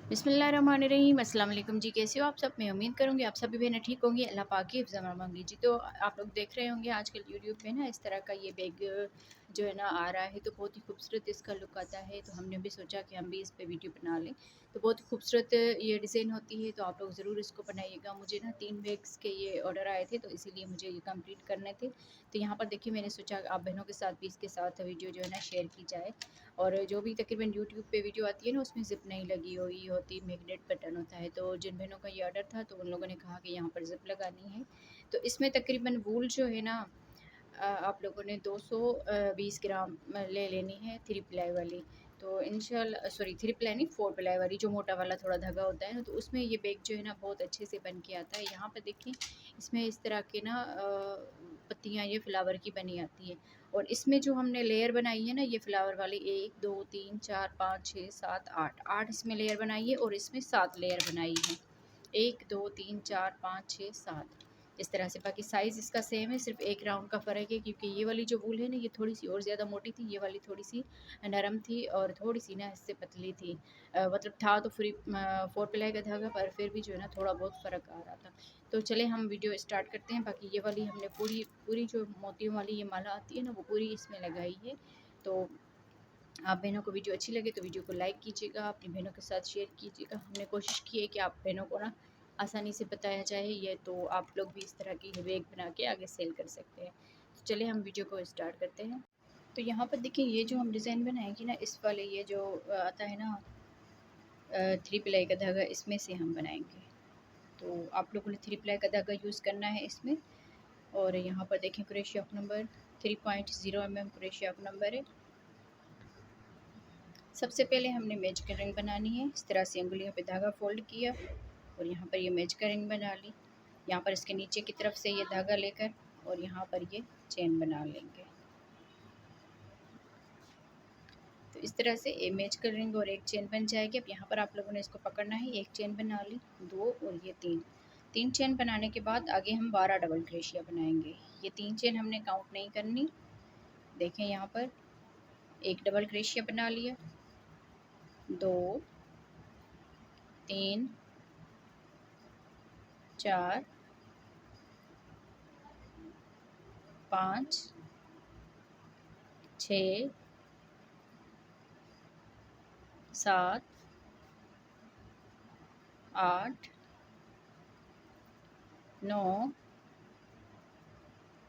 बिस्मिल्लाहिर्रहमानिर्रहीम। अस्सलाम वालेकुम जी, कैसे हो आप सब? मैं उम्मीद करूँगी आप सभी बहनें ठीक होंगी। अल्लाह पाक की हिफ़्ज़ अमान मांगी जी। तो आप लोग देख रहे होंगे आजकल यूट्यूब पे ना इस तरह का ये बैग जो है ना आ रहा है, तो बहुत ही खूबसूरत इसका लुक आता है। तो हमने भी सोचा कि हम भी इस पे वीडियो बना लें। तो बहुत ही खूबसूरत ये डिज़ाइन होती है, तो आप लोग ज़रूर इसको बनाइएगा। मुझे ना 3 बैग्स के ये ऑर्डर आए थे, तो इसीलिए मुझे ये कंप्लीट करने थे। तो यहाँ पर देखिए मैंने सोचा आप बहनों के साथ भी इसके साथ वीडियो जो है ना शेयर की जाए। और जो भी तकरीबन यूट्यूब पे वीडियो आती है ना, उसमें ज़िप नहीं लगी हुई होती, मैग्नेट बटन होता है। तो जिन बहनों का ये ऑर्डर था, तो उन लोगों ने कहा कि यहाँ पर ज़िप लगानी है। तो इसमें तकरीबन वूल जो है ना आप लोगों ने 220 ग्राम ले लेनी है, 3 प्लाई वाली। तो इंशाल्लाह सॉरी 3 प्लाई नहीं, 4 प्लाई वाली जो मोटा वाला थोड़ा धागा होता है ना, तो उसमें ये बैग जो है ना बहुत अच्छे से बन के आता है। यहाँ पर देखें, इसमें इस तरह के ना पत्तियाँ ये फ्लावर की बनी आती है। और इसमें जो हमने लेयर बनाई है ना ये फ्लावर वाली, 1 2 3 4 5 6 7 8 इसमें लेयर बनाई है, और इसमें 7 लेयर बनाई है। 1 2 3 4 5 6 7 इस तरह से। बाकी साइज़ इसका सेम है, सिर्फ 1 राउंड का फ़र्क है, क्योंकि ये वाली जो वूल है ना ये थोड़ी सी और ज़्यादा मोटी थी, ये वाली थोड़ी सी नरम थी और थोड़ी सी ना इससे पतली थी। मतलब था तो 4 प्लाई का धागा, पर फिर भी जो है ना थोड़ा बहुत फ़र्क आ रहा था। तो चले हम वीडियो स्टार्ट करते हैं। बाकी ये वाली हमने पूरी पूरी जो मोतियों वाली ये माला आती है ना, वो पूरी इसमें लगाई है। तो आप बहनों को वीडियो अच्छी लगे तो वीडियो को लाइक कीजिएगा, अपनी बहनों के साथ शेयर कीजिएगा। हमने कोशिश की है कि आप बहनों को ना आसानी से बताया जाए ये, तो आप लोग भी इस तरह की बैग बना के आगे सेल कर सकते हैं। तो चलिए हम वीडियो को स्टार्ट करते हैं। तो यहाँ पर देखिए, ये जो हम डिज़ाइन बनाएंगे ना, इस वाले ये जो आता है ना 3 प्लाई का धागा, इसमें से हम बनाएंगे। तो आप लोगों ने 3 प्लाई का धागा यूज़ करना है इसमें। और यहाँ पर देखें crochet hook number 3.0 crochet hook number है। सबसे पहले हमने मेज का रिंग बनानी है। इस तरह से अंगुलियों पे धागा फोल्ड किया और यहाँ पर ये मेज का रिंग बना ली। यहाँ पर इसके नीचे की तरफ से ये धागा लेकर और यहाँ पर ये चेन बना लेंगे। तो इस तरह से एक मेज का रिंग और एक चेन बन जाएगी। अब यहाँ पर आप लोगों ने इसको पकड़ना है। एक चेन बना ली, 2 और ये 3 चेन बनाने के बाद आगे हम 12 डबल क्रोशिया बनाएंगे। ये 3 चेन हमने काउंट नहीं करनी। देखें यहाँ पर एक डबल क्रोशिया बना लिया, 2 3 4 5 6 7 8 9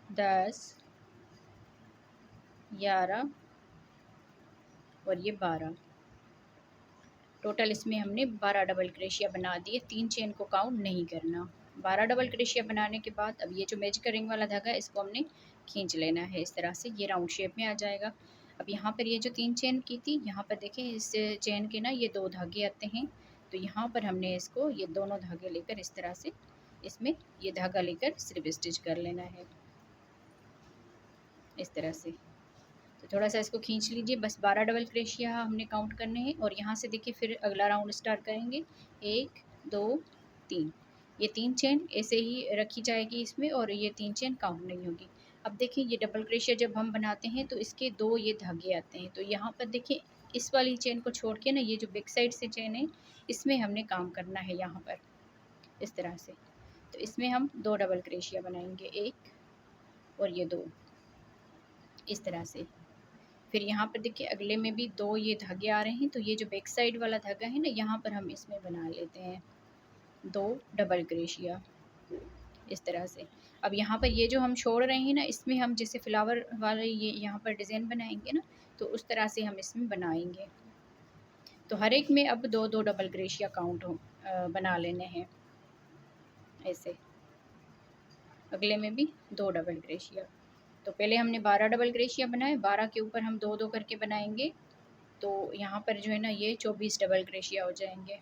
10 11 और ये 12। टोटल इसमें हमने 12 डबल क्रोशिया बना दिए। 3 चेन को काउंट नहीं करना। 12 डबल क्रोशिया बनाने के बाद अब ये जो मेज का रिंग वाला धागा है, इसको हमने खींच लेना है। इस तरह से ये राउंड शेप में आ जाएगा। अब यहाँ पर ये जो 3 चेन की थी, यहाँ पर देखें इस चेन के ना ये 2 धागे आते हैं। तो यहाँ पर हमने इसको ये दोनों धागे लेकर इस तरह से इसमें ये धागा लेकर सिर्फ स्टिच कर लेना है इस तरह से। तो थोड़ा सा इसको खींच लीजिए। बस 12 डबल क्रोशिया हमने काउंट करने हैं। और यहाँ से देखिए फिर अगला राउंड स्टार्ट करेंगे। 1 2 3 ये 3 चेन ऐसे ही रखी जाएगी इसमें, और ये 3 चेन काउंट नहीं होगी। अब देखिए ये डबल क्रोशिया जब हम बनाते हैं तो इसके 2 ये धागे आते हैं। तो यहाँ पर देखिए इस वाली चेन को छोड़ के ना ये जो बैक साइड से चेन है, इसमें हमने काम करना है यहाँ पर इस तरह से। तो इसमें हम 2 डबल क्रोशिया बनाएंगे, 1 और ये 2 इस तरह से। फिर यहाँ पर देखिए अगले में भी 2 ये धागे आ रहे हैं। तो ये जो बैक साइड वाला धागा है ना, यहाँ पर हम इसमें बना लेते हैं 2 डबल क्रोशिया इस तरह से। अब यहाँ पर ये जो हम छोड़ रहे हैं ना, इसमें हम जैसे फ्लावर वाले ये यहाँ पर डिज़ाइन बनाएंगे ना, तो उस तरह से हम इसमें बनाएंगे। तो हर एक में अब 2 2 डबल क्रोशिया काउंट बना लेने हैं ऐसे। अगले में भी 2 डबल क्रोशिया। तो पहले हमने 12 डबल क्रोशिया बनाए, 12 के ऊपर हम 2 2 करके बनाएंगे। तो यहाँ पर जो है ना ये 24 डबल क्रोशिया हो जाएंगे।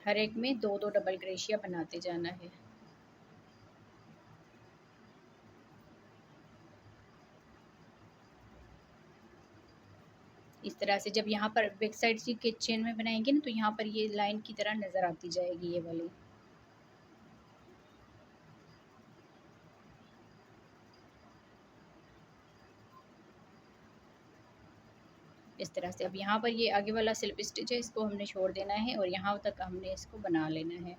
हर एक में 2 2 डबल क्रोशिया बनाते जाना है। इस तरह से जब यहाँ पर बैक साइड से के चेन में बनाएंगे ना, तो यहाँ पर ये लाइन की तरह नज़र आती जाएगी ये वाली। इस तरह से। अब यहाँ पर ये आगे वाला स्लिप स्टिच है, इसको हमने छोड़ देना है और यहाँ तक हमने इसको बना लेना है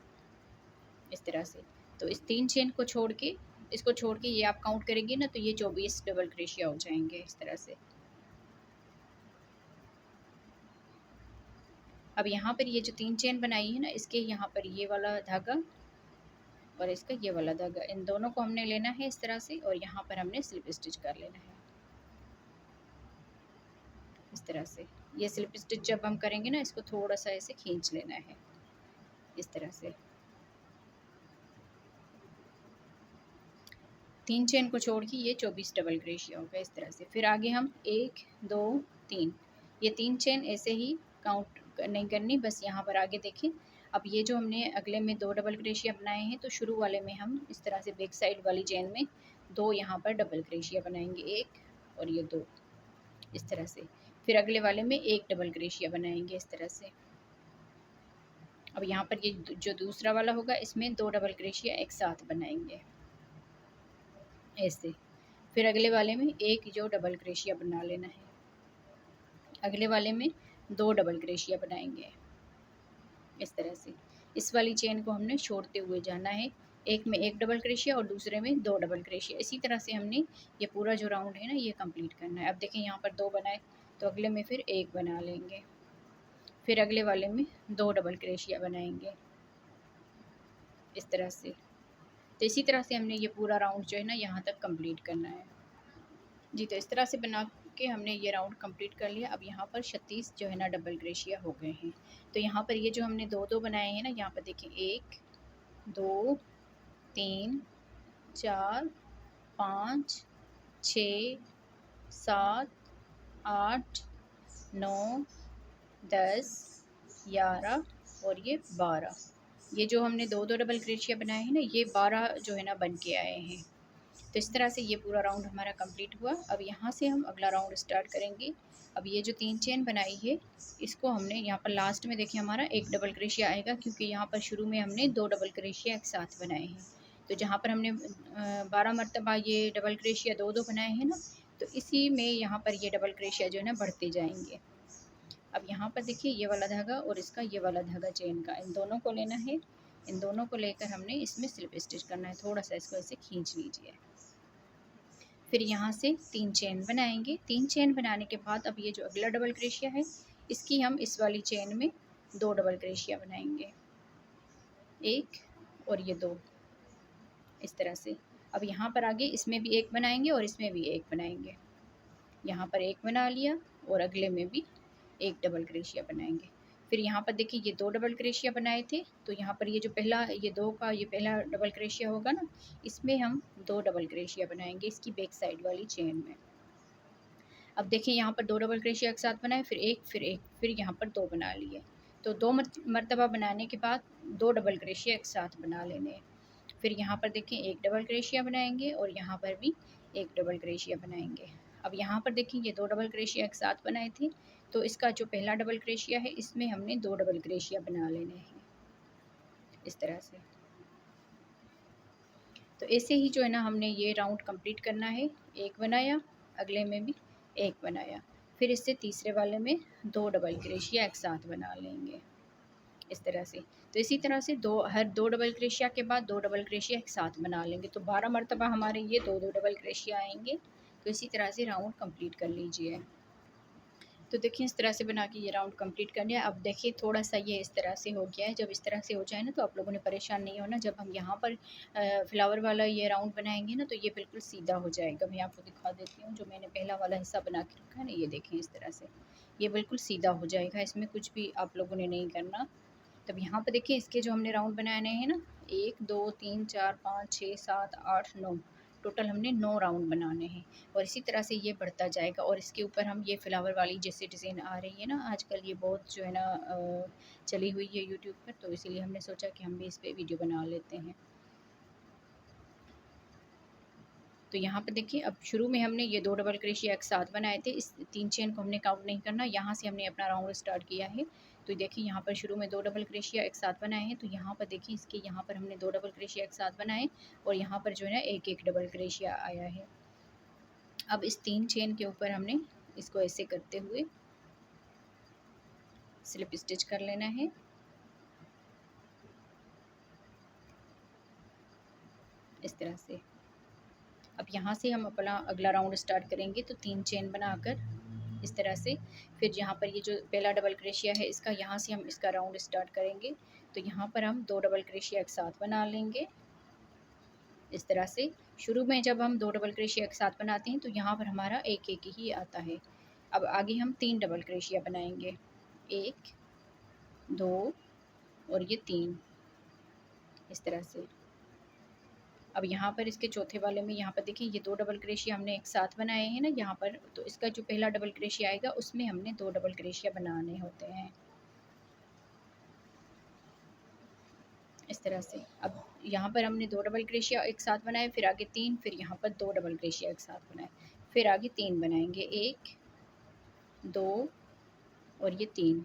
इस तरह से। तो इस 3 चेन को छोड़ के, इसको छोड़ के ये आप काउंट करेंगे ना तो ये 24 डबल क्रोशिया हो जाएंगे इस तरह से। अब यहाँ पर ये जो 3 चेन बनाई है ना, इसके यहाँ पर ये वाला धागा और इसका ये वाला धागा, इन दोनों को हमने लेना है इस तरह से और यहाँ पर हमने स्लिप स्टिच कर लेना है इस तरह से। ये स्लिप स्टिच जब हम करेंगे ना, इसको थोड़ा सा ऐसे खींच लेना है इस तरह से। 3 चेन को छोड़ के ये 24 डबल क्रोशिया होगा इस तरह से। फिर आगे हम 1 2 3, ये 3 चेन ऐसे ही काउंट नहीं करनी, बस यहाँ पर आगे देखें। अब ये जो हमने अगले में 2 डबल क्रोशिया बनाए हैं, तो शुरू वाले में हम इस तरह से बैक साइड वाली चेन में 2 यहाँ पर डबल क्रोशिया बनाएंगे, 1 और ये 2 इस तरह से। फिर अगले वाले में 1 डबल क्रोशिया बनाएंगे इस तरह से। अब यहाँ पर ये जो दूसरा वाला होगा, इसमें 2 डबल क्रोशिया एक साथ बनाएंगे ऐसे। फिर अगले वाले में एक जो डबल क्रोशिया बना लेना है, अगले वाले में 2 डबल क्रोशिया बनाएंगे इस तरह से। इस वाली चेन को हमने छोड़ते हुए जाना है, एक में 1 डबल क्रोशिया और दूसरे में 2 डबल क्रोशिया। इसी तरह से हमने ये पूरा जो राउंड है ना, ये कंप्लीट करना है। अब देखें यहाँ पर 2 बनाए, तो अगले में फिर 1 बना लेंगे, फिर अगले वाले में 2 डबल क्रोशिया बनाएंगे इस तरह से। तो इसी तरह से हमने ये पूरा राउंड जो है ना, यहाँ तक कंप्लीट करना है जी। तो इस तरह से बना के हमने ये राउंड कंप्लीट कर लिया। अब यहाँ पर 36 जो है ना डबल क्रोशिया हो गए हैं। तो यहाँ पर ये जो हमने 2 बनाए हैं ना, यहाँ पर देखिए 1 2 3 4 5 6 7 8 9 10 11 और ये 12। ये जो हमने 2 डबल क्रोशिया बनाए हैं ना, ये 12 जो है ना बन के आए हैं। तो इस तरह से ये पूरा राउंड हमारा कंप्लीट हुआ। अब यहाँ से हम अगला राउंड स्टार्ट करेंगे। अब ये जो 3 चेन बनाई है, इसको हमने यहाँ पर लास्ट में देखिए हमारा 1 डबल क्रोशिया आएगा, क्योंकि यहाँ पर शुरू में हमने 2 डबल क्रोशिया एक साथ बनाए हैं। तो जहाँ पर हमने 12 मरतबा ये डबल क्रोशिया 2 बनाए हैं ना, तो इसी में यहाँ पर ये डबल क्रोशिया जो है ना बढ़ते जाएंगे। अब यहाँ पर देखिए ये वाला धागा और इसका ये वाला धागा चेन का, इन दोनों को लेना है। इन दोनों को लेकर हमने इसमें स्लिप स्टिच करना है। थोड़ा सा इसको ऐसे खींच लीजिए। फिर यहाँ से 3 चेन बनाएंगे। 3 चेन बनाने के बाद अब ये जो अगला डबल क्रोशिया है, इसकी हम इस वाली चेन में 2 डबल क्रोशिया बनाएंगे, 1 और ये 2 इस तरह से। अब यहाँ पर आगे इसमें भी 1 बनाएंगे और इसमें भी 1 बनाएंगे। यहाँ पर 1 बना लिया और अगले में भी 1 डबल क्रोशिया बनाएंगे। फिर यहाँ पर देखिए ये 2 डबल क्रोशिया बनाए थे, तो यहाँ पर ये जो पहला ये 2 का ये पहला डबल क्रोशिया होगा ना, इसमें हम 2 डबल क्रोशिया बनाएंगे इसकी बैक साइड वाली चेन में। अब देखिए यहाँ पर 2 डबल क्रोशिया एक साथ बनाए, फिर 1 फिर 1 फिर यहाँ पर 2 बना लिए। तो 2 मरतबा बनाने के बाद 2 डबल क्रोशिया एक साथ बना लेने। फिर यहाँ पर देखिए 1 डबल क्रोशिया बनाएंगे और यहाँ पर भी 1 डबल क्रोशिया बनाएंगे। अब यहाँ पर देखिए ये 2 डबल क्रोशिया एक साथ बनाए थे, तो इसका जो पहला डबल क्रोशिया है, इसमें हमने 2 डबल क्रोशिया बना लेने हैं इस तरह से। तो ऐसे ही जो है ना हमने ये राउंड कंप्लीट करना है। 1 बनाया, अगले में भी 1 बनाया, फिर इससे तीसरे वाले में 2 डबल क्रोशिया एक साथ बना लेंगे इस तरह से। तो इसी तरह से हर 2 डबल क्रोशिया के बाद 2 डबल क्रोशिया एक साथ बना लेंगे, तो 12 मरतबा हमारे ये 2 डबल क्रोशिया आएंगे। तो इसी तरह से राउंड कंप्लीट कर लीजिए। तो देखिए इस तरह से बना के ये राउंड कंप्लीट कर लिया। अब देखिए थोड़ा सा ये इस तरह से हो गया है। जब इस तरह से हो जाए ना, तो आप लोगों ने परेशान नहीं होना। जब हम यहाँ पर फ्लावर वाला ये राउंड बनाएंगे ना, तो ये बिल्कुल सीधा हो जाएगा। मैं आपको दिखा देती हूँ, जो मैंने पहला वाला हिस्सा बना के रखा है ना, ये देखें इस तरह से ये बिल्कुल सीधा हो जाएगा। इसमें कुछ भी आप लोगों ने नहीं करना। तब यहाँ पर देखिए इसके जो हमने राउंड बनाने हैं ना, 1 2 3 4 5 6 7 8 9, टोटल हमने 9 राउंड बनाने हैं। और इसी तरह से ये बढ़ता जाएगा। और इसके ऊपर हम ये फ्लावर वाली जैसे डिज़ाइन आ रही है ना आजकल, ये बहुत जो है ना चली हुई है यूट्यूब पर, तो इसीलिए हमने सोचा कि हम भी इस पर वीडियो बना लेते हैं। तो यहाँ पे देखिए अब शुरू में हमने ये 2 डबल क्रोशिया एक साथ बनाए थे। इस 3 चेन को हमने काउंट नहीं करना, यहाँ से हमने अपना राउंड स्टार्ट किया है। तो देखिए यहाँ पर शुरू में 2 डबल क्रोशिया एक साथ बनाए हैं, तो यहाँ पर देखिए इसके यहाँ पर हमने 2 डबल क्रोशिया एक साथ बनाए और यहाँ पर जो है ना एक एक डबल क्रोशिया आया है। अब इस 3 चेन के ऊपर हमने इसको ऐसे करते हुए स्लिप स्टिच कर लेना है। इस तरह से अब यहाँ से हम अपना अगला राउंड स्टार्ट करेंगे, तो 3 चेन बनाकर इस तरह से, फिर यहाँ पर ये जो पहला डबल क्रोशिया है इसका, यहाँ से हम इसका राउंड स्टार्ट करेंगे, तो यहाँ पर हम 2 डबल क्रोशिया एक साथ बना लेंगे। इस तरह से शुरू में जब हम 2 डबल क्रोशिया एक साथ बनाते हैं तो यहाँ पर हमारा एक एक ही आता है। अब आगे हम 3 डबल क्रोशिया बनाएंगे, 1 2 और ये 3 इस तरह से। अब यहाँ पर इसके चौथे वाले में यहाँ पर देखिए ये 2 डबल क्रोशिया हमने एक साथ बनाए हैं ना यहाँ पर, तो इसका जो पहला डबल क्रोशिया आएगा उसमें हमने 2 डबल क्रोशिया बनाने होते हैं इस तरह से। अब यहाँ पर हमने 2 डबल क्रोशिया एक साथ बनाए, फिर आगे 3, फिर यहाँ पर 2 डबल क्रोशिया एक साथ बनाए, फिर आगे 3 बनाएंगे, 1 2 और ये 3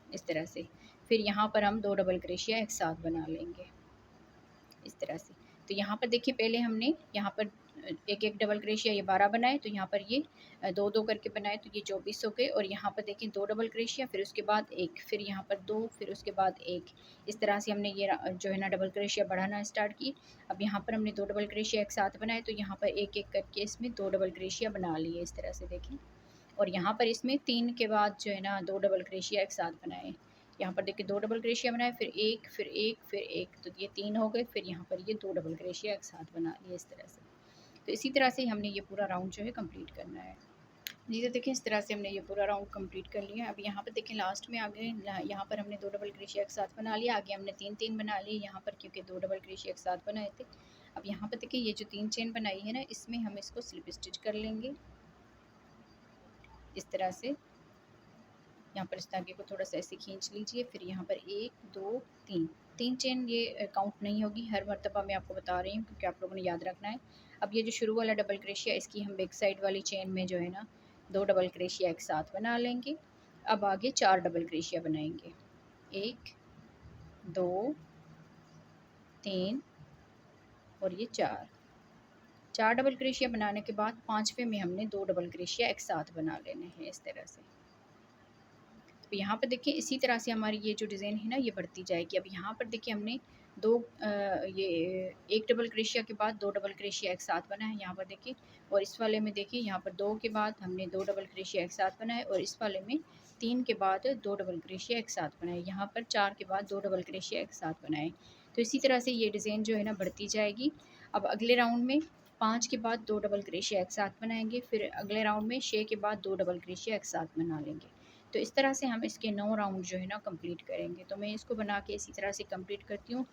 इस तरह से। फिर यहाँ पर हम 2 डबल क्रोशिया एक साथ बना लेंगे इस तरह से। तो यहाँ पर देखिए पहले हमने यहाँ पर एक एक डबल क्रोशिया ये 12 बनाए, तो यहाँ पर ये 2 2 करके बनाए तो ये 24 हो गए। और यहाँ पर देखिए 2 डबल क्रोशिया, फिर उसके बाद 1, फिर यहाँ पर 2, फिर उसके बाद 1, इस तरह से हमने ये जो है ना डबल क्रोशिया बढ़ाना स्टार्ट की। अब यहाँ पर हमने 2 डबल क्रोशिया एक साथ बनाए, तो यहाँ पर एक एक करके इसमें 2 डबल क्रोशिया बना लिए इस तरह से देखें। और यहाँ पर इसमें 3 के बाद जो है ना 2 डबल क्रोशिया एक साथ बनाए। यहाँ पर देखिए 2 डबल क्रोशिया बनाए, फिर 1 फिर 1 फिर 1, तो ये 3 हो गए। फिर यहाँ पर ये 2 डबल क्रोशिया एक साथ बना लिए इस तरह से। तो इसी तरह से हमने ये पूरा राउंड जो है कंप्लीट करना है। जी तो देखिए इस तरह से हमने ये पूरा राउंड कंप्लीट कर लिया। अब यहाँ पर देखिए लास्ट में आगे यहाँ पर हमने 2 डबल क्रोशिया एक साथ बना लिया, आगे हमने 3 3 बना लिए यहाँ पर, क्योंकि 2 डबल क्रोशिया एक साथ बनाए थे। अब यहाँ पर देखिए ये जो 3 चेन बनाई है ना, इसमें हम इसको स्लिप स्टिच कर लेंगे इस तरह से। यहाँ पर इस धागे को थोड़ा सा ऐसे खींच लीजिए, फिर यहाँ पर 1 2 3 चेन ये काउंट नहीं होगी, हर मरतबा मैं आपको बता रही हूँ क्योंकि आप लोगों ने याद रखना है। अब ये जो शुरू वाला डबल क्रोशिया, इसकी हम बैक साइड वाली चेन में जो है ना 2 डबल क्रोशिया एक साथ बना लेंगे। अब आगे 4 डबल क्रोशिया बनाएंगे, 1 2 3 और ये 4 डबल क्रोशिया बनाने के बाद 5वें में हमने 2 डबल क्रोशिया एक साथ बना लेने हैं इस तरह से। तो यहाँ पर देखिए इसी तरह से हमारी ये जो डिज़ाइन है ना ये बढ़ती जाएगी। अब यहाँ पर देखिए हमने ये एक डबल क्रोशिया के बाद 2 डबल क्रोशिया एक साथ बनाए यहाँ पर देखिए। और इस वाले में देखिए यहाँ पर 2 के बाद हमने 2 डबल क्रोशिया एक साथ बनाए, और इस वाले में 3 के बाद 2 डबल क्रोशिया एक साथ बनाए, यहाँ पर 4 के बाद 2 डबल क्रोशिया एक साथ बनाए। तो इसी तरह से ये डिज़ाइन जो है ना बढ़ती जाएगी। अब अगले राउंड में 5 के बाद 2 डबल क्रोशिया एक साथ बनाएंगे, फिर अगले राउंड में 6 के बाद 2 डबल क्रोशिया एक साथ बना लेंगे। तो इस तरह से हम इसके 9 राउंड जो है ना कंप्लीट करेंगे। तो मैं इसको बना के इसी तरह से कंप्लीट करती हूँ।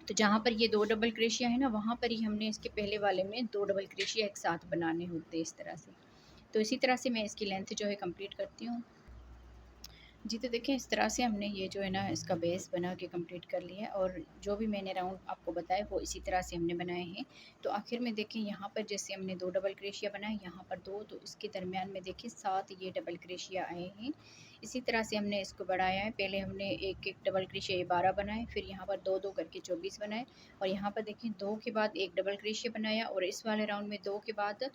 तो जहाँ पर ये 2 डबल क्रोशिया है ना, वहाँ पर ही हमने इसके पहले वाले में 2 डबल क्रोशिया एक साथ बनाने होते हैं इस तरह से। तो इसी तरह से मैं इसकी लेंथ जो है कंप्लीट करती हूँ। जी तो देखिए इस तरह से हमने ये जो है ना इसका बेस बना के कंप्लीट कर लिया है, और जो भी मैंने राउंड आपको बताए वो इसी तरह से हमने बनाए हैं। तो आखिर में देखें यहाँ पर जैसे हमने 2 डबल क्रोशिया बनाए, यहाँ पर 2, तो इसके दरमियान में देखिए 7 ये डबल क्रोशिया आए हैं। इसी तरह से हमने इसको बढ़ाया है। पहले हमने एक एक डबल क्रोशिया ये 12 बनाए, फिर यहाँ पर 2 2 करके 24 बनाए, और यहाँ पर देखिए 2 के बाद एक डबल क्रोशिया बनाया, और इस वाले राउंड में 2 के बाद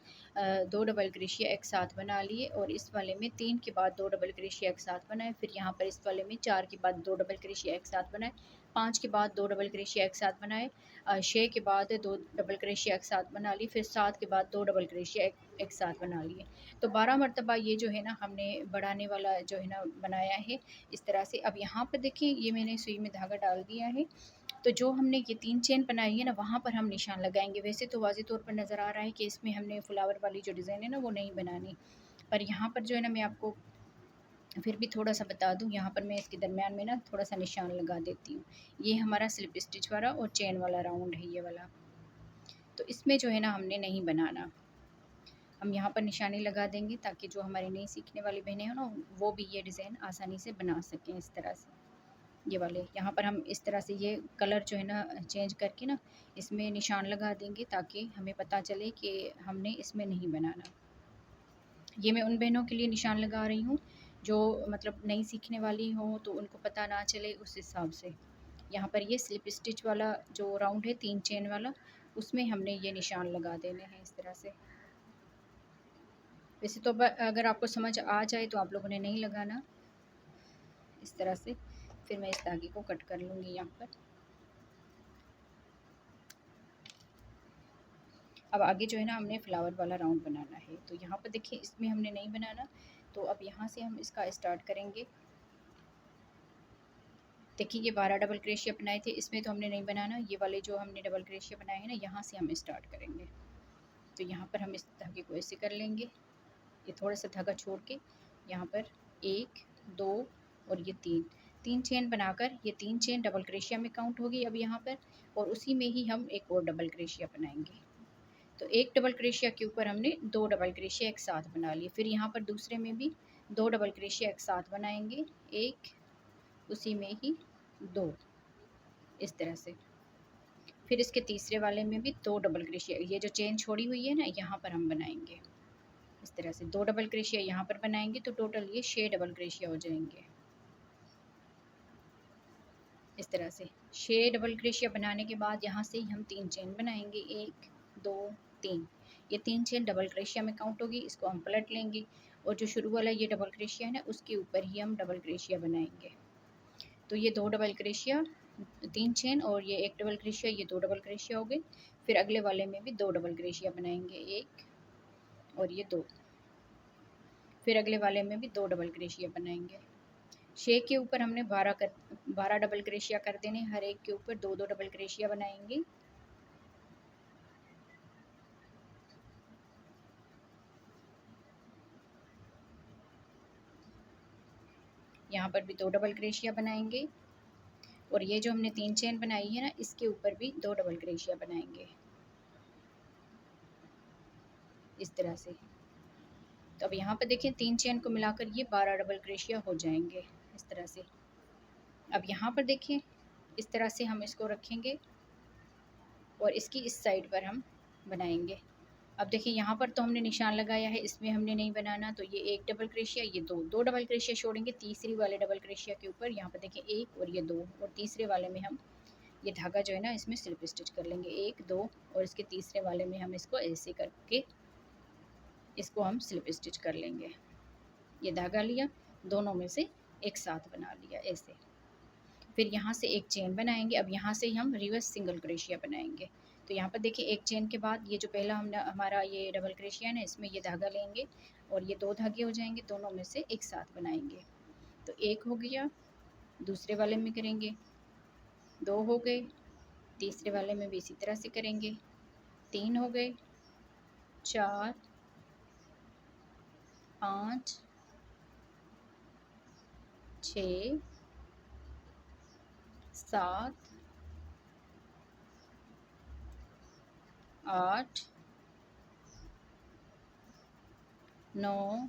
2 डबल क्रोशिया एक साथ बना लिए, और इस वाले में 3 के बाद 2 डबल क्रोशिया एक साथ बनाए, फिर यहाँ पर इस वाले में 4 के बाद 2 डबल क्रोशिया एक साथ बनाए, 5 के बाद 2 डबल क्रोशिया एक साथ बनाए, 6 के बाद 2 डबल क्रोशिया एक साथ बना ली, फिर 7 के बाद 2 डबल क्रोशिया एक साथ बना लिए। तो 12 मरतबा ये जो है ना हमने बढ़ाने वाला जो है ना बनाया है इस तरह से। अब यहाँ पर देखिए ये मैंने सुई में धागा डाल दिया है, तो जो हमने ये 3 चेन बनाई है ना वहाँ पर हम निशान लगाएंगे। वैसे तो वाज़ेह तौर पर नज़र आ रहा है कि इसमें हमने फ्लावर वाली जो डिज़ाइन है ना वो नहीं बनानी, पर यहाँ पर जो है ना मैं आपको फिर भी थोड़ा सा बता दूँ, यहाँ पर मैं इसके दरमियान में ना थोड़ा सा निशान लगा देती हूँ। ये हमारा स्लिप स्टिच वाला और चेन वाला राउंड है ये वाला, तो इसमें जो है ना हमने नहीं बनाना। हम यहाँ पर निशानी लगा देंगे ताकि जो हमारी नई सीखने वाली बहनें हैं ना वो भी ये डिज़ाइन आसानी से बना सकें इस तरह से। ये वाले यहाँ पर हम इस तरह से ये कलर जो है ना चेंज करके ना इसमें निशान लगा देंगे ताकि हमें पता चले कि हमने इसमें नहीं बनाना। ये मैं उन बहनों के लिए निशान लगा रही हूँ जो मतलब नई सीखने वाली हो, तो उनको पता ना चले उस हिसाब से। यहाँ पर ये स्लिप स्टिच वाला जो राउंड है 3 चेन वाला, उसमें हमने ये निशान लगा देने हैं इस तरह से। वैसे तो अगर आपको समझ आ जाए तो आप लोगों ने नहीं लगाना, इस तरह से। फिर मैं इस धागे को कट कर लूँगी यहाँ पर। अब आगे जो है ना हमने फ्लावर वाला राउंड बनाना है, तो यहाँ पर देखिए इसमें हमने नहीं बनाना, तो अब यहाँ से हम इसका स्टार्ट करेंगे। देखिए ये 12 डबल क्रोशिया बनाए थे, इसमें तो हमने नहीं बनाना, ये वाले जो हमने डबल क्रोशिया बनाए हैं ना, यहाँ से हम स्टार्ट करेंगे। तो यहाँ पर हम इस धागे को ऐसे कर लेंगे, ये थोड़ा सा धागा छोड़ के यहाँ पर 1 2 और ये 3 चेन बनाकर, ये 3 चेन डबल क्रोशिया में काउंट होगी अब यहाँ पर, और उसी में ही हम एक और डबल क्रोशिया बनाएंगे। तो एक डबल क्रोशिया के ऊपर हमने 2 डबल क्रोशिया एक साथ बना लिए। फिर यहाँ पर दूसरे में भी 2 डबल क्रोशिया एक साथ बनाएंगे, एक उसी में ही 2, इस तरह से। फिर इसके तीसरे वाले में भी 2 डबल क्रोशिया, ये जो चेन छोड़ी हुई है ना, यहाँ पर हम बनाएंगे इस तरह से। 2 डबल क्रोशिया यहाँ पर बनाएंगे, तो टोटल ये 6 डबल क्रोशिया हो जाएंगे इस तरह से। 6 डबल क्रोशिया बनाने के बाद यहाँ से हम 3 चेन बनाएंगे, 1 2 3। ये 3 चेन डबल क्रोशिया में काउंट होगी, इसको हम पलट लेंगे, और जो शुरू वाला ये डबल क्रोशिया है ना, उसके ऊपर ही हम डबल क्रोशिया बनाएंगे। तो ये 2 डबल क्रोशिया, 3 चेन, और ये 1 डबल क्रोशिया, ये 2 डबल क्रोशिया हो गए। फिर अगले वाले में भी 2 डबल क्रोशिया बनाएंगे, 1 और ये 2। फिर अगले वाले में भी 2 डबल क्रोशिया बनाएंगे। 6 के ऊपर हमने 12 डबल क्रोशिया कर देने, हर एक के ऊपर 2 2 डबल क्रोशिया बनाएंगे। यहाँ पर भी 2 डबल क्रोशिया बनाएंगे, और ये जो हमने 3 चेन बनाई है ना, इसके ऊपर भी 2 डबल क्रोशिया बनाएंगे इस तरह से। तो अब यहाँ पर देखिए 3 चेन को मिलाकर ये 12 डबल क्रोशिया हो जाएंगे इस तरह से। अब यहाँ पर देखिए इस तरह से हम इसको रखेंगे, और इसकी इस साइड पर हम बनाएंगे। अब देखिए यहाँ पर तो हमने निशान लगाया है, इसमें हमने नहीं बनाना, तो ये 1 डबल क्रोशिया, ये 2 डबल क्रोशिया छोड़ेंगे तीसरी वाले डबल क्रोशिया के ऊपर। यहाँ पर देखिए 1 और ये 2, और तीसरे वाले में हम ये धागा जो है ना, इसमें स्लिप स्टिच कर लेंगे, 1 2, और इसके तीसरे वाले में हम इसको ऐसे करके इसको हम स्लिप स्टिच कर लेंगे। ये धागा लिया, दोनों में से एक साथ बना लिया ऐसे। फिर यहाँ से एक चेन बनाएंगे। अब यहाँ से हम रिवर्स सिंगल क्रोशिया बनाएंगे। तो यहाँ पर देखिए एक चेन के बाद ये जो पहला हमने हमारा ये डबल क्रोशिया है ना, इसमें ये धागा लेंगे, और ये 2 धागे हो जाएंगे, दोनों में से एक साथ बनाएंगे। तो 1 हो गया, दूसरे वाले में करेंगे, 2 हो गए, तीसरे वाले में भी इसी तरह से करेंगे, 3 हो गए, 4 5 6 7 8 9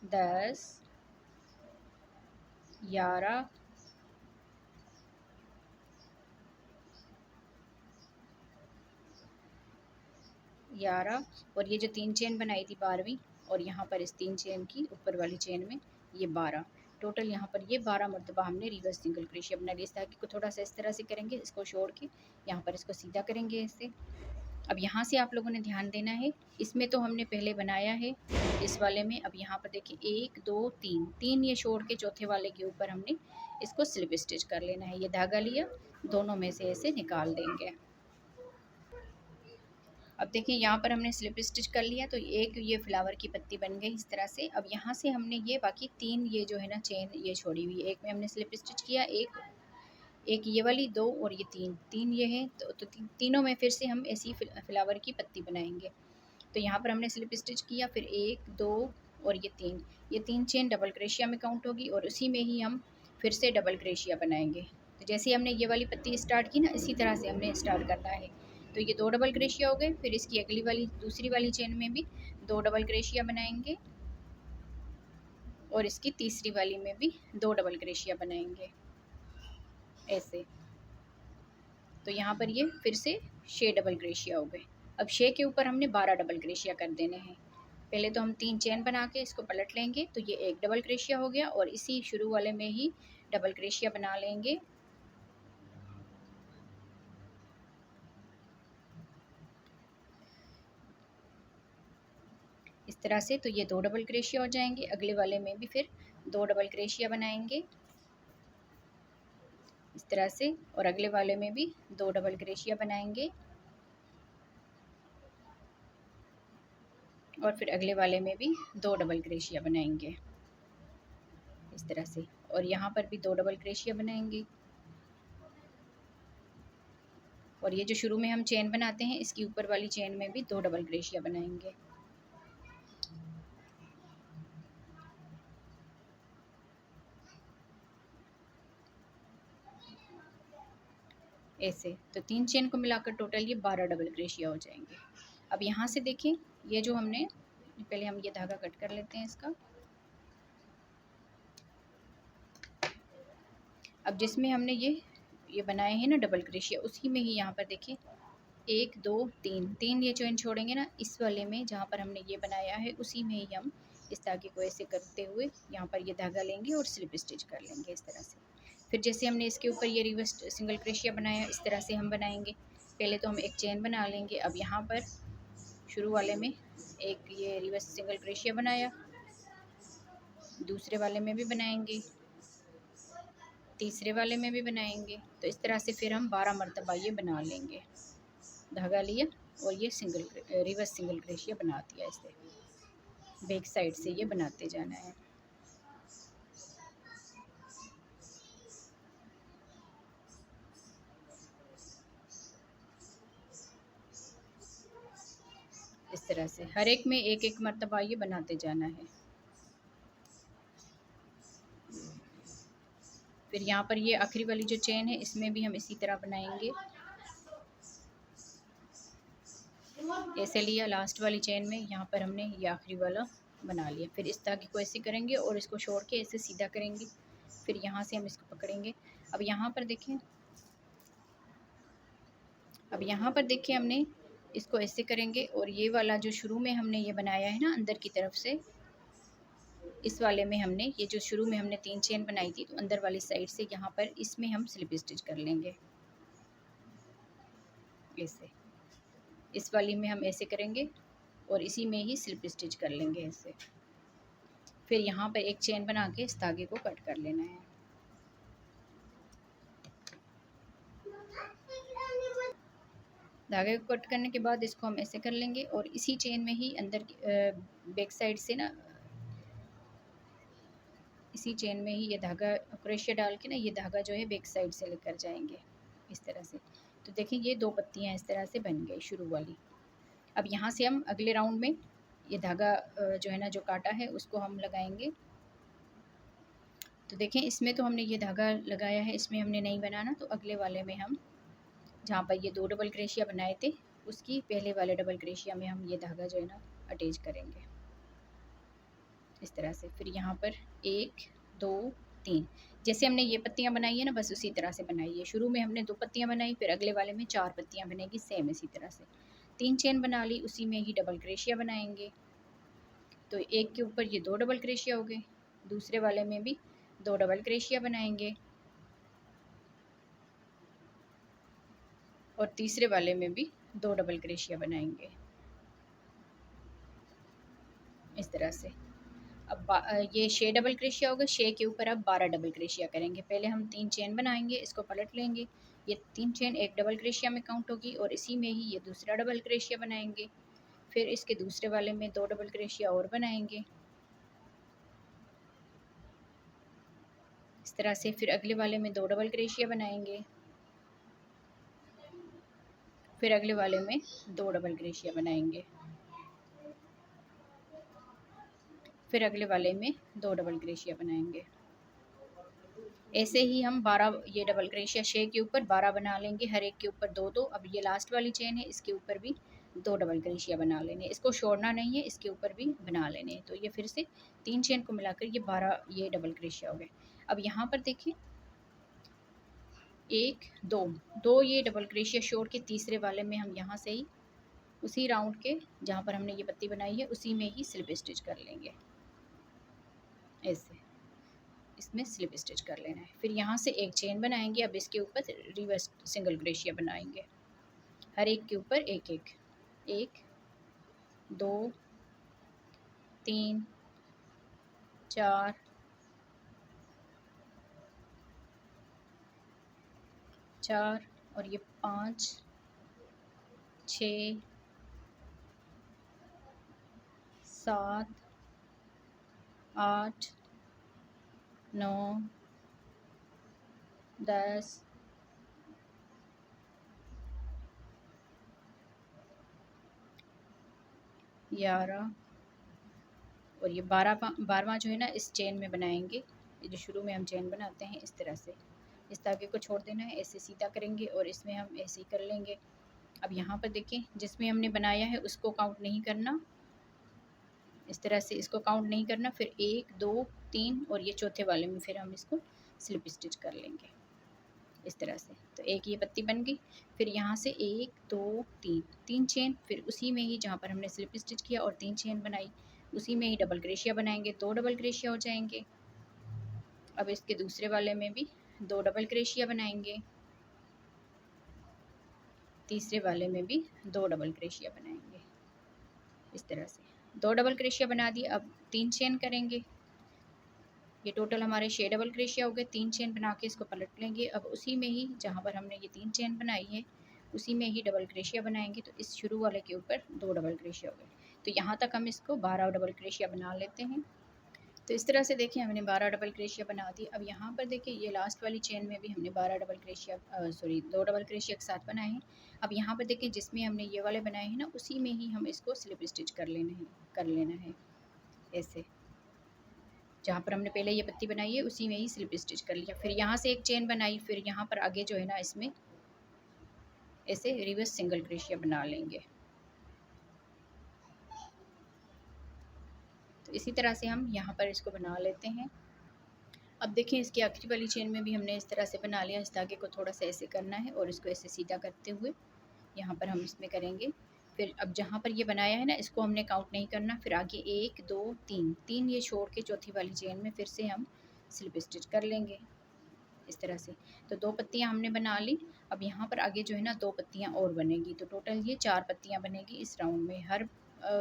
10 11 11, और ये जो 3 चेन बनाई थी 12वीं, और यहाँ पर इस 3 चेन की ऊपर वाली चेन में ये 12, टोटल यहाँ पर ये 12 मरतबा हमने रिवर्स सिंगल क्रोशिया बना लिया। इस धागे को थोड़ा सा इस तरह से करेंगे, इसको छोड़ के यहाँ पर इसको सीधा करेंगे ऐसे। अब यहाँ से आप लोगों ने ध्यान देना है, इसमें तो हमने पहले बनाया है इस वाले में। अब यहाँ पर देखिए 1 2 3 ये छोड़ के चौथे वाले के ऊपर हमने इसको स्लिप स्टिच कर लेना है। ये धागा लिया, दोनों में से ऐसे निकाल देंगे। अब देखिए यहाँ पर हमने स्लिप स्टिच कर लिया, तो एक ये फ्लावर की पत्ती बन गई इस तरह से। अब यहाँ से हमने ये बाकी 3 ये जो है ना चेन ये छोड़ी हुई, एक में हमने स्लिप स्टिच किया, एक ये वाली, 2 और ये 3 ये है, तो तीनों में फिर से हम ऐसी फ्लावर की पत्ती बनाएंगे। तो यहाँ पर हमने स्लिप स्टिच किया, फिर 1 2 और ये 3 चेन डबल क्रोशिया में काउंट होगी, और उसी में ही हम फिर से डबल क्रोशिया बनाएंगे। तो जैसे हमने ये वाली पत्ती स्टार्ट की ना, इसी तरह से हमने स्टार्ट करना है। तो ये 2 डबल क्रोशिया हो गए, फिर इसकी अगली वाली दूसरी वाली चेन में भी 2 डबल क्रोशिया बनाएंगे, और इसकी तीसरी वाली में भी 2 डबल क्रोशिया बनाएंगे ऐसे। तो यहाँ पर ये फिर से 6 डबल क्रोशिया हो गए। अब 6 के ऊपर हमने 12 डबल क्रोशिया कर देने हैं। पहले तो हम 3 चेन बना के इसको पलट लेंगे, तो ये 1 डबल क्रोशिया हो गया, और इसी शुरू वाले में ही डबल क्रोशिया बना लेंगे। इस तरह से, तो ये 2 डबल क्रोशिया हो जाएंगे। अगले वाले में भी फिर 2 डबल क्रोशिया बनाएंगे इस तरह से, और अगले वाले में भी 2 डबल क्रोशिया बनाएंगे, और फिर अगले वाले में भी 2 डबल क्रोशिया बनाएंगे इस तरह से, और यहाँ पर भी 2 डबल क्रोशिया बनाएंगे, और ये जो शुरू में हम चेन बनाते हैं इसकी ऊपर वाली चेन में भी 2 डबल क्रोशिया बनाएंगे। ऐसे तो 3 चेन को मिलाकर टोटल ये 12 डबल क्रोशिया हो जाएंगे। अब यहाँ से देखें, ये जो हमने पहले हम ये धागा कट कर लेते हैं इसका। अब जिसमें हमने ये बनाए हैं ना डबल क्रोशिया, उसी में ही यहाँ पर देखिए 1 2 3 ये चेन छोड़ेंगे ना, इस वाले में जहाँ पर हमने ये बनाया है उसी में ही हम इस धागे को ऐसे करते हुए यहाँ पर ये धागा लेंगे और स्लिप स्टिच कर लेंगे इस तरह से। फिर जैसे हमने इसके ऊपर ये रिवर्स सिंगल क्रोशिया बनाया, इस तरह से हम बनाएंगे। पहले तो हम एक चेन बना लेंगे। अब यहाँ पर शुरू वाले में एक ये रिवर्स सिंगल क्रोशिया बनाया, दूसरे वाले में भी बनाएंगे, तीसरे वाले में भी बनाएंगे। तो इस तरह से फिर हम 12 मरतबा ये बना लेंगे। धागा लिया और ये रिवर्स सिंगल क्रोशिया बना दिया, इससे बैक साइड से ये बनाते जाना है। इस तरह से हर एक में एक एक मरतबा ये बनाते जाना है। फिर यहाँ पर ये आखिरी वाली जो चेन है इसमें भी हम इसी तरह बनाएंगे। ऐसे लिया लास्ट वाली चेन में, यहाँ पर हमने ये आखिरी वाला बना लिया। फिर इस धागे को ऐसे करेंगे और इसको छोड़ के ऐसे सीधा करेंगे, फिर यहाँ से हम इसको पकड़ेंगे। अब यहाँ पर देखें, हमने इसको ऐसे करेंगे, और ये वाला जो शुरू में हमने ये बनाया है ना अंदर की तरफ से, इस वाले में हमने ये जो शुरू में हमने 3 चेन बनाई थी, तो अंदर वाली साइड से यहाँ पर इसमें हम स्लिप स्टिच कर लेंगे ऐसे। इस वाली में हम ऐसे करेंगे और इसी में ही स्लिप स्टिच कर लेंगे ऐसे। फिर यहाँ पर एक चेन बना के इस धागे को कट कर लेना है। धागे को कट करने के बाद इसको हम ऐसे कर लेंगे, और इसी चेन में ही अंदर बैक साइड से ना, इसी चेन में ही ये धागा क्रोशिया डाल के ना ये धागा जो है बैक साइड से लेकर जाएंगे इस तरह से। तो देखिए ये 2 पत्तियाँ इस तरह से बन गई शुरू वाली। अब यहाँ से हम अगले राउंड में ये धागा जो है ना जो काटा है उसको हम लगाएंगे। तो देखें इसमें तो हमने ये धागा लगाया है, इसमें हमने नहीं बनाना। तो अगले वाले में हम जहाँ पर ये 2 डबल क्रोशिया बनाए थे उसकी पहले वाले डबल क्रोशिया में हम ये धागा जो है ना अटैच करेंगे इस तरह से। फिर यहाँ पर 1 2 3 जैसे हमने ये पत्तियाँ बनाई है ना, बस उसी तरह से बनाई है। शुरू में हमने 2 पत्तियाँ बनाई, फिर अगले वाले में 4 पत्तियाँ बनेगी सेम इसी तरह से। 3 चेन बना ली, उसी में ही डबल क्रोशिया बनाएंगे। तो एक के ऊपर ये 2 डबल क्रोशिया हो गए, दूसरे वाले में भी 2 डबल क्रोशिया बनाएंगे, और तीसरे वाले में भी 2 डबल क्रोशिया बनाएंगे इस तरह से। अब ये 6 डबल क्रोशिया हो गए, 6 के ऊपर अब 12 डबल क्रोशिया करेंगे। पहले हम 3 चेन बनाएंगे, इसको पलट लेंगे, ये 3 चेन एक डबल क्रोशिया में काउंट होगी, और इसी में ही ये दूसरा डबल क्रोशिया बनाएंगे। फिर इसके दूसरे वाले में 2 डबल क्रोशिया और बनाएंगे इस तरह से। फिर अगले वाले में 2 डबल क्रोशिया बनाएंगे, फिर अगले वाले में 2 डबल क्रोशिया बनाएंगे, फिर अगले वाले में 2 डबल क्रोशिया बनाएंगे। ऐसे ही हम 12 ये डबल क्रोशिया 6 के ऊपर 12 बना लेंगे, हर एक के ऊपर 2 2। अब ये लास्ट वाली चेन है, इसके ऊपर भी 2 डबल क्रोशिया बना लेने, इसको छोड़ना नहीं है, इसके ऊपर भी बना लेने। तो ये फिर से 3 चेन को मिलाकर ये 12 ये डबल क्रोशिया हो गए। अब यहाँ पर देखिए 1 2 ये डबल क्रोशिया छोड़ के तीसरे वाले में हम यहाँ से ही उसी राउंड के जहाँ पर हमने ये पत्ती बनाई है उसी में ही स्लिप स्टिच कर लेंगे ऐसे। इसमें स्लिप स्टिच कर लेना है। फिर यहाँ से एक चेन बनाएंगे, अब इसके ऊपर रिवर्स सिंगल क्रोशिया बनाएंगे, हर एक के ऊपर एक एक, 1 2 3 4 4 और ये 5 6 7 8 9 10 11 और ये 12वां जो है ना इस चेन में बनाएंगे। ये जो शुरू में हम चेन बनाते हैं इस तरह से इस धागे को छोड़ देना है, ऐसे सीधा करेंगे और इसमें हम ऐसे ही कर लेंगे। अब यहाँ पर देखें जिसमें हमने बनाया है उसको काउंट नहीं करना, इस तरह से इसको काउंट नहीं करना। फिर 1 2 3 और ये चौथे वाले में फिर हम इसको स्लिप स्टिच कर लेंगे इस तरह से। तो एक ये पत्ती बन गई। फिर यहाँ से 1 2 3 3 चेन, फिर उसी में ही जहाँ पर हमने स्लिप स्टिच किया और 3 चेन बनाई उसी में ही डबल क्रोशिया बनाएंगे, 2 डबल क्रोशिया हो जाएंगे। अब इसके दूसरे वाले में भी 2 डबल क्रोशिया बनाएंगे, तीसरे वाले में भी 2 डबल क्रोशिया बनाएंगे इस तरह से। 2 डबल क्रोशिया बना दिए। अब 3 चेन करेंगे, ये टोटल हमारे 6 डबल क्रोशिया हो गए। 3 चेन बना के इसको पलट लेंगे। अब उसी में ही जहाँ पर हमने ये 3 चेन बनाई है उसी में ही डबल क्रोशिया बनाएंगे। तो इस शुरू वाले के ऊपर 2 डबल क्रोशिया हो गए। तो यहाँ तक हम इसको 12 डबल क्रोशिया बना लेते हैं। तो इस तरह से देखिए हमने 12 डबल क्रोशिया बना दी। अब यहाँ पर देखिए ये लास्ट वाली चेन में भी हमने 12 डबल क्रोशिया 2 डबल क्रोशिया एक साथ बनाए हैं। अब यहाँ पर देखिए जिसमें हमने ये वाले बनाए हैं ना उसी में ही हम इसको स्लिप स्टिच कर लेना है ऐसे। जहाँ पर हमने पहले ये पत्ती बनाई है उसी में ही स्लिप स्टिच कर लिया। फिर यहाँ से एक चेन बनाई, फिर यहाँ पर आगे जो है ना इसमें ऐसे रिवर्स सिंगल क्रोशिया बना लेंगे। तो इसी तरह से हम यहाँ पर इसको बना लेते हैं। अब देखें इसकी आखिरी वाली चेन में भी हमने इस तरह से बना लिया। इस धागे को थोड़ा सा ऐसे करना है और इसको ऐसे सीधा करते हुए यहाँ पर हम इसमें करेंगे। फिर अब जहाँ पर ये बनाया है ना इसको हमने काउंट नहीं करना। फिर आगे 1 2 3 ये छोड़ के चौथी वाली चेन में फिर से हम स्लिप स्टिच कर लेंगे इस तरह से। तो 2 पत्तियाँ हमने बना ली। अब यहाँ पर आगे जो है ना 2 पत्तियाँ और बनेगी। तो टोटल ये 4 पत्तियाँ बनेगी इस राउंड में। हर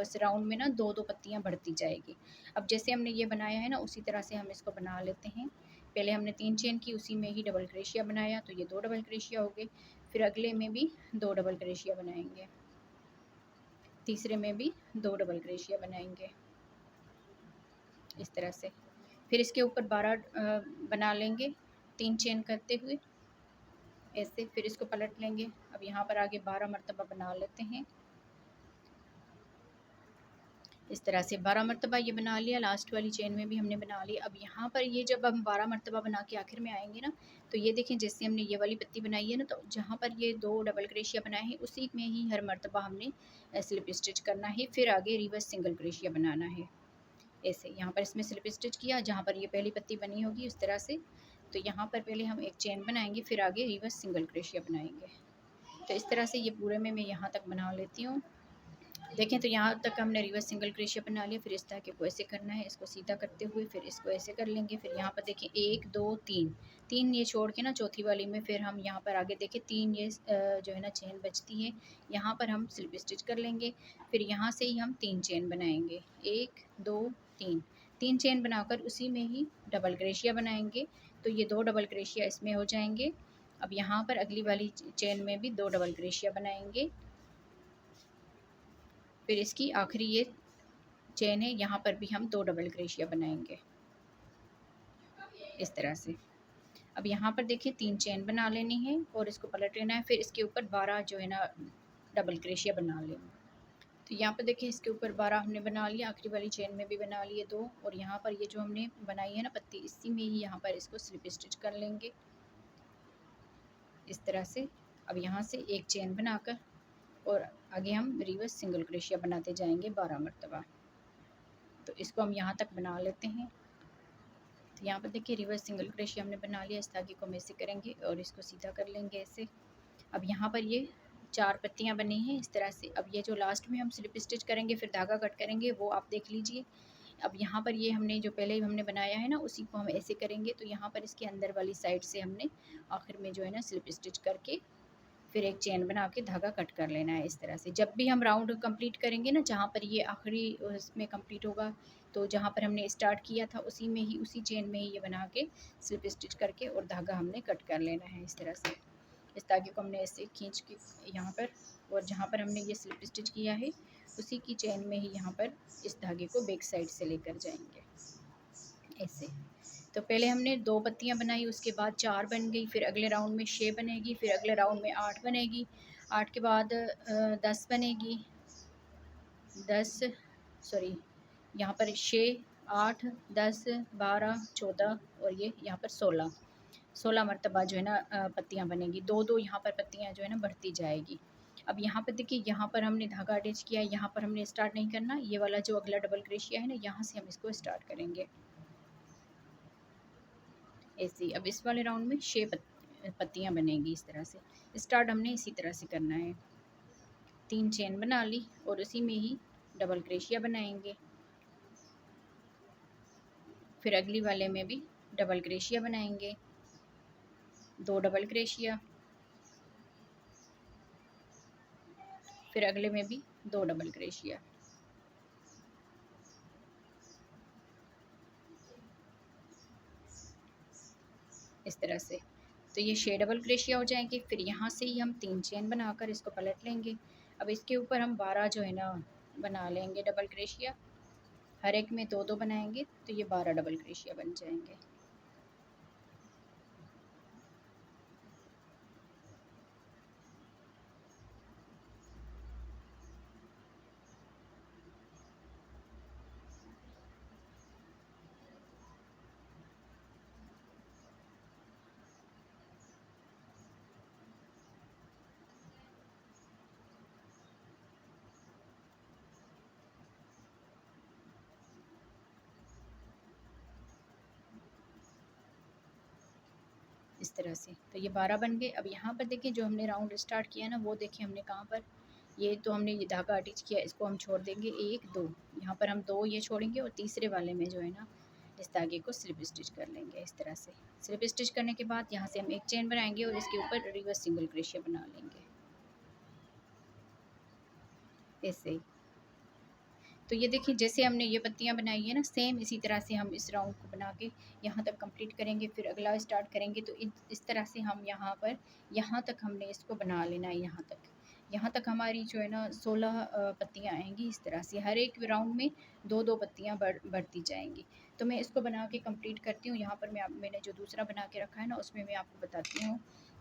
इस राउंड में ना 2 पत्तियाँ बढ़ती जाएगी। अब जैसे हमने ये बनाया है ना उसी तरह से हम इसको बना लेते हैं। पहले हमने 3 चेन की उसी में ही डबल क्रोशिया बनाया तो ये 2 डबल क्रोशिया हो गए। फिर अगले में भी 2 डबल क्रोशिया बनाएंगे, तीसरे में भी 2 डबल क्रोशिया बनाएंगे इस तरह से। फिर इसके ऊपर 12 बना लेंगे 3 चेन करते हुए ऐसे। फिर इसको पलट लेंगे। अब यहाँ पर आगे 12 मरतबा बना लेते हैं इस तरह से। 12 मरतबा ये बना लिया। लास्ट वाली चेन में भी हमने बना लिया। अब यहाँ पर ये जब हम 12 मरतबा बना के आखिर में आएंगे ना तो ये देखें जैसे हमने ये वाली पत्ती बनाई है ना तो जहाँ पर ये 2 डबल क्रोशिया बनाए हैं उसी में ही हर मरतबा हमने स्लिप स्टिच करना है। फिर आगे रिवर्स सिंगल क्रोशिया बनाना है ऐसे। यहाँ पर इसमें स्लिप स्टिच किया जहाँ पर ये पहली पत्ती बनी होगी इस तरह से। तो यहाँ पर पहले हम एक चेन बनाएंगे फिर आगे रिवर्स सिंगल क्रोशिया बनाएंगे। तो इस तरह से ये पूरे में मैं यहाँ तक बना लेती हूँ। देखें तो यहाँ तक हमने रिवर्स सिंगल क्रोशिया बना लिया। फिर इस धागे को ऐसे करना है, इसको सीधा करते हुए फिर इसको ऐसे कर लेंगे। फिर यहाँ पर देखें 1 2 3 ये छोड़ के ना चौथी वाली में फिर हम यहाँ पर आगे देखें 3 ये जो है ना चेन बचती है यहाँ पर हम स्लिप स्टिच कर लेंगे। फिर यहाँ से ही हम 3 चेन बनाएंगे 1 2 3 चेन बनाकर उसी में ही डबल क्रोशिया बनाएंगे। तो ये 2 डबल क्रोशिया इसमें हो जाएंगे। अब यहाँ पर अगली वाली चेन में भी 2 डबल क्रोशिया बनाएंगे। फिर इसकी आखिरी ये चेन है यहाँ पर भी हम 2 डबल क्रोशिया बनाएंगे इस तरह से। अब यहाँ पर देखिए 3 चेन बना लेनी है और इसको पलट लेना है। फिर इसके ऊपर 12 जो है ना डबल क्रोशिया बना लेंगे। तो यहाँ पर देखिए इसके ऊपर 12 हमने बना लिया। आखिरी वाली चेन में भी बना लिए 2 और यहाँ पर ये जो हमने बनाई है ना पत्ती इसी में ही यहाँ पर इसको स्लिप स्टिच कर लेंगे इस तरह से। अब यहाँ से एक चेन बनाकर और आगे हम रिवर्स सिंगल क्रोशिया बनाते जाएंगे 12 मरतबा। तो इसको हम यहाँ तक बना लेते हैं। तो यहाँ पर देखिए रिवर्स सिंगल क्रोशिया हमने बना लिया। इस धागे को हम ऐसे करेंगे और इसको सीधा कर लेंगे ऐसे। अब यहाँ पर ये 4 पत्तियाँ बनी हैं इस तरह से। अब ये जो लास्ट में हम स्लिप स्टिच करेंगे फिर धागा कट करेंगे वो आप देख लीजिए। अब यहाँ पर ये हमने जो पहले हमने बनाया है ना उसी को हम ऐसे करेंगे। तो यहाँ पर इसके अंदर वाली साइड से हमने आखिर में जो है ना स्लिप स्टिच करके फिर एक चेन बना के धागा कट कर लेना है इस तरह से। जब भी हम राउंड कंप्लीट करेंगे ना जहाँ पर ये आखिरी उसमें कंप्लीट होगा तो जहाँ पर हमने स्टार्ट किया था उसी में ही उसी चेन में ही ये बना के स्लिप स्टिच करके और धागा हमने कट कर लेना है इस तरह से। इस धागे को हमने ऐसे खींच के यहाँ पर, और जहाँ पर हमने ये स्लिप स्टिच किया है उसी की चेन में ही यहाँ पर इस धागे को बैक साइड से लेकर जाएंगे ऐसे। तो पहले हमने 2 पत्तियां बनाई, उसके बाद 4 बन गई, फिर अगले राउंड में 6 बनेगी, फिर अगले राउंड में 8 बनेगी, 8 के बाद 10 बनेगी, 10 सॉरी यहाँ पर 6 8 10 12 14 और ये यहाँ पर 16 मरतबा जो है ना पत्तियाँ बनेगी, दो दो यहाँ पर पत्तियाँ जो है ना बढ़ती जाएगी। अब यहाँ पर देखिए, यहाँ पर हमने धागा अटैच किया, यहाँ पर हमने स्टार्ट नहीं करना, ये वाला जो अगला डबल क्रोशिया है ना यहाँ से हम इसको स्टार्ट करेंगे ऐसे ही। अब इस वाले राउंड में 6 पत्तियाँ बनेगी इस तरह से। स्टार्ट हमने इसी तरह से करना है, 3 चेन बना ली और उसी में ही डबल क्रोशिया बनाएंगे, फिर अगली वाले में भी डबल क्रोशिया बनाएंगे, 2 डबल क्रोशिया, फिर अगले में भी 2 डबल क्रोशिया, इस तरह से। तो ये 6 डबल क्रोशिया हो जाएंगे। फिर यहाँ से ही हम 3 चेन बनाकर इसको पलट लेंगे। अब इसके ऊपर हम 12 जो है ना बना लेंगे डबल क्रोशिया, हर एक में 2 2 बनाएंगे तो ये 12 डबल क्रोशिया बन जाएंगे। इस तरह से तो ये 12 बन गए। अब यहाँ पर देखिए जो हमने राउंड स्टार्ट किया ना वो देखिए हमने कहाँ पर, ये तो हमने ये धागा अटैच किया, इसको हम छोड़ देंगे 1 2, यहाँ पर हम 2 ये छोड़ेंगे और तीसरे वाले में जो है ना इस धागे को स्लिप स्टिच कर लेंगे इस तरह से। स्लिप स्टिच करने के बाद यहाँ से हम एक चेन बनाएंगे और इसके ऊपर रिवर्स सिंगल क्रोशिया बना लेंगे ऐसे। तो ये देखिए जैसे हमने ये पत्तियां बनाई है ना, सेम इसी तरह से हम इस राउंड को बना के यहाँ तक कंप्लीट करेंगे, फिर अगला स्टार्ट करेंगे। तो इस तरह से हम यहाँ पर, यहाँ तक हमने इसको बना लेना है, यहाँ तक हमारी जो है ना 16 पत्तियाँ आएंगी इस तरह से। हर एक राउंड में 2 2 पत्तियाँ बढ़ती जाएंगी। तो मैं इसको बना के कंप्लीट करती हूँ। यहाँ पर मैंने जो दूसरा बना के रखा है ना उसमें मैं आपको बताती हूँ।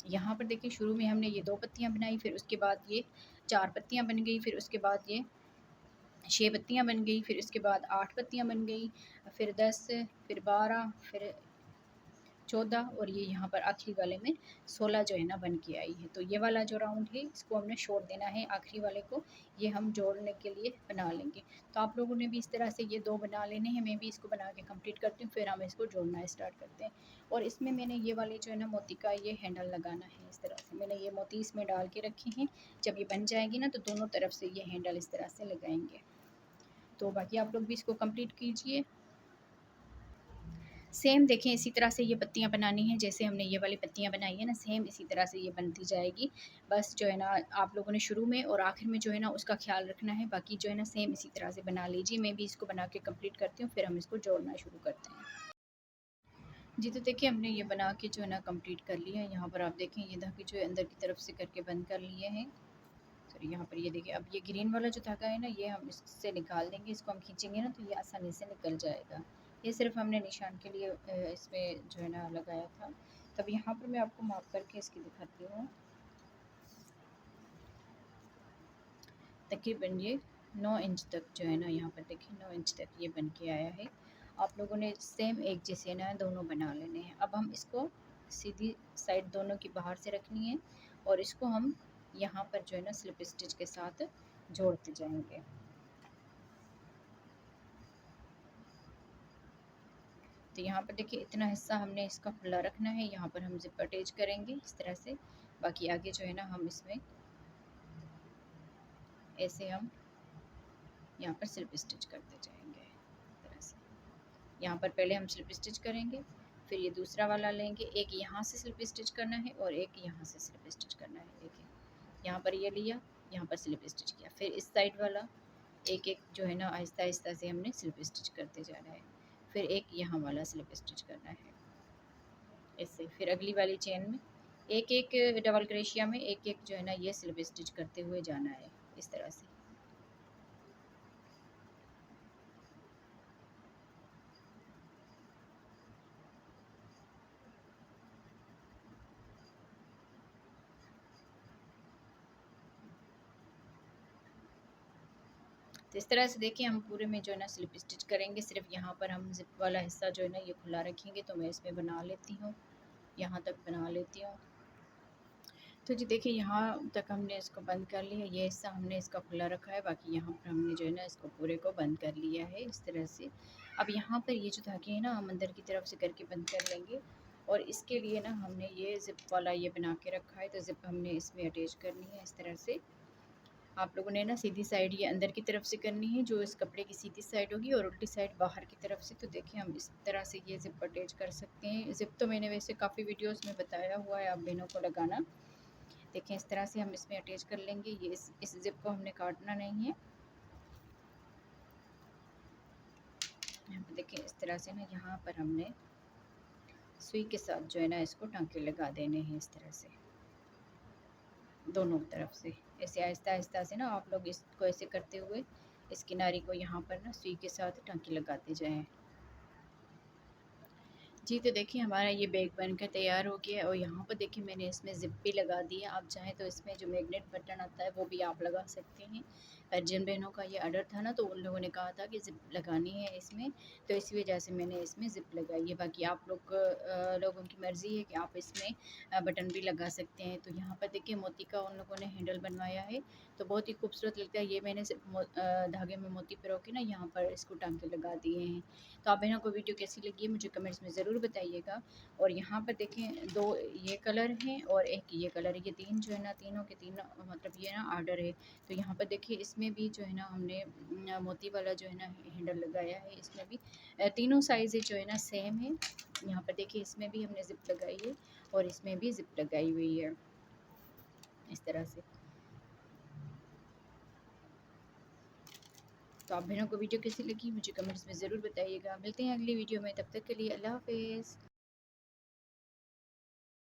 यहाँ पर देखिए शुरू में हमने ये 2 पत्तियाँ बनाई, फिर उसके बाद ये 4 पत्तियाँ बन गई, फिर उसके बाद ये 6 पत्तियाँ बन गई, फिर उसके बाद 8 पत्तियाँ बन गई, फिर 10, फिर 12, फिर 14 और ये यहाँ पर आखिरी वाले में 16 जो है ना बन के आई है। तो ये वाला जो राउंड है इसको हमने छोड़ देना है, आखिरी वाले को ये हम जोड़ने के लिए बना लेंगे। तो आप लोगों ने भी इस तरह से ये 2 बना लेने हैं, मैं भी इसको बना के कंप्लीट करती हूँ, फिर हम इसको जोड़ना स्टार्ट करते हैं। और इसमें मैंने ये वाले जो है ना मोती का ये हैंडल लगाना है इस तरह से, मैंने ये मोती इसमें डाल के रखे हैं। जब ये बन जाएगी ना तो दोनों तरफ से ये हैंडल इस तरह से लगाएंगे। तो बाकी आप लोग भी इसको कंप्लीट कीजिए। सेम देखें इसी तरह से ये पत्तियां बनानी है, जैसे हमने ये वाली पत्तियां बनाई है ना सेम इसी तरह से ये बनती जाएगी। बस जो है ना आप लोगों ने शुरू में और आखिर में जो है ना उसका ख्याल रखना है, बाकी जो है ना सेम इसी तरह से बना लीजिए। मैं भी इसको बना के कंप्लीट करती हूँ, फिर हम इसको जोड़ना शुरू करते हैं। जी तो देखिए हमने ये बना के जो है ना कंप्लीट कर लिया है। यहाँ पर आप देखें ये धागे जो है अंदर की तरफ से करके बंद कर लिए हैं। तो यहाँ पर ये देखिए, अब ये ग्रीन वाला जो धागा है ना ये हम इससे निकाल देंगे, इसको हम खींचेंगे ना तो ये आसानी से निकल जाएगा। ये सिर्फ हमने निशान के लिए इसमें जो है ना लगाया था। तब यहाँ पर मैं आपको माप करके इसकी दिखाती हूँ। तकरीबन ये 9 इंच तक जो है ना, यहाँ पर देखिए 9 इंच तक ये बन के आया है। आप लोगों ने सेम एक जैसे ना दोनों बना लेने हैं। अब हम इसको सीधी साइड दोनों की बाहर से रखनी है और इसको हम यहाँ पर जो है ना स्लिप स्टिच के साथ जोड़ते जाएंगे। तो यहाँ पर देखिए इतना हिस्सा हमने इसका खुला रखना है, यहाँ पर हम जिप अटैच करेंगे इस तरह से। बाकी आगे जो है ना हम इसमें ऐसे हम यहाँ पर स्लिप स्टिच करते जाएंगे इस तरह से। यहाँ पर पहले हम स्लिप स्टिच करेंगे, फिर ये दूसरा वाला लेंगे, एक यहाँ से स्लिप स्टिच करना है और एक यहाँ से स्लिप स्टिच करना है। देखिए यहाँ पर ये लिया, यहाँ पर स्लिप स्टिच किया, फिर इस साइड वाला एक एक जो है ना आहिस्ता आहिस्ता से हमने स्लिप स्टिच करते जाना है, फिर एक यहाँ वाला स्लिप स्टिच करना है ऐसे। फिर अगली वाली चेन में एक एक डबल क्रेशिया में एक एक जो है ना ये स्लिप स्टिच करते हुए जाना है इस तरह से। तो इस तरह से देखिए हम पूरे में जो है ना स्लिप स्टिच करेंगे। सिर्फ यहाँ पर हम जिप वाला हिस्सा जो है ना ये खुला रखेंगे। तो मैं इसमें बना लेती हूँ, यहाँ तक बना लेती हूँ। तो जी देखिए यहाँ तक हमने इसको बंद कर लिया, ये हिस्सा हमने इसका खुला रखा है, बाकी यहाँ पर हमने जो है ना इसको पूरे को बंद कर लिया है इस तरह से। अब यहाँ पर ये जो धागे हैं ना हम अंदर की तरफ से करके बंद कर लेंगे। और इसके लिए ना हमने ये ज़िप वाला ये बना के रखा है, तो ज़िप हमने इसमें अटैच करनी है इस तरह से। आप लोगों ने ना सीधी साइड ये अंदर की तरफ से करनी है, जो इस कपड़े की सीधी साइड होगी, और उल्टी साइड बाहर की तरफ से। तो देखिए हम इस तरह से ये ज़िप अटैच कर सकते हैं। ज़िप तो मैंने वैसे काफ़ी वीडियोस में बताया हुआ है आप बहनों को लगाना। देखें इस तरह से हम इसमें अटैच कर लेंगे। ये इस ज़िप को हमने काटना नहीं है। यहाँ पे देखें इस तरह से ना यहाँ पर हमने सुई के साथ जो है ना इसको टाँके लगा देने हैं इस तरह से, दोनों तरफ से। ऐसे आहिस्ता आहिस्ता से ना आप लोग इसको ऐसे करते हुए इस किनारे को यहाँ पर ना सुई के साथ टाँके लगाते जाएँ। जी, तो देखिए हमारा ये बैग बनकर तैयार हो गया है, और यहाँ पर देखिए मैंने इसमें ज़िप भी लगा दी है। आप चाहें तो इसमें जो मैग्नेट बटन आता है वो भी आप लगा सकते हैं। पर जिन बहनों का ये ऑर्डर था ना तो उन लोगों ने कहा था कि ज़िप लगानी है इसमें, तो इसी वजह से मैंने इसमें ज़िप लगाई है। बाकी आप लोगों की मर्ज़ी है कि आप इसमें बटन भी लगा सकते हैं। तो यहाँ पर देखिए मोती का उन लोगों ने हैंडल बनवाया है, तो बहुत ही खूबसूरत लगता है। ये मैंने सिर्फ धागे में मोती पिरो के ना यहाँ पर इसको टाँके लगा दिए हैं। तो आप बहनों को वीडियो कैसी लगी है मुझे कमेंट्स में ज़रूर बताइएगा। और यहाँ पर देखें 2 ये कलर हैं और एक ये कलर है, ये 3 जो है ना तीनों के तीनों मतलब ये ना ऑर्डर है। तो यहाँ पर देखिए इसमें भी जो है ना हमने मोती वाला जो है ना हैंडल लगाया है। इसमें भी तीनों साइज़ें जो है ना सेम है। यहाँ पर देखिए इसमें भी हमने ज़िप लगाई है और इसमें भी ज़िप लगाई हुई है इस तरह से। तो आप बहनों को वीडियो कैसी लगी मुझे कमेंट्स में ज़रूर बताइएगा। मिलते हैं अगली वीडियो में, तब तक के लिए अल्लाह हाफ़िज़।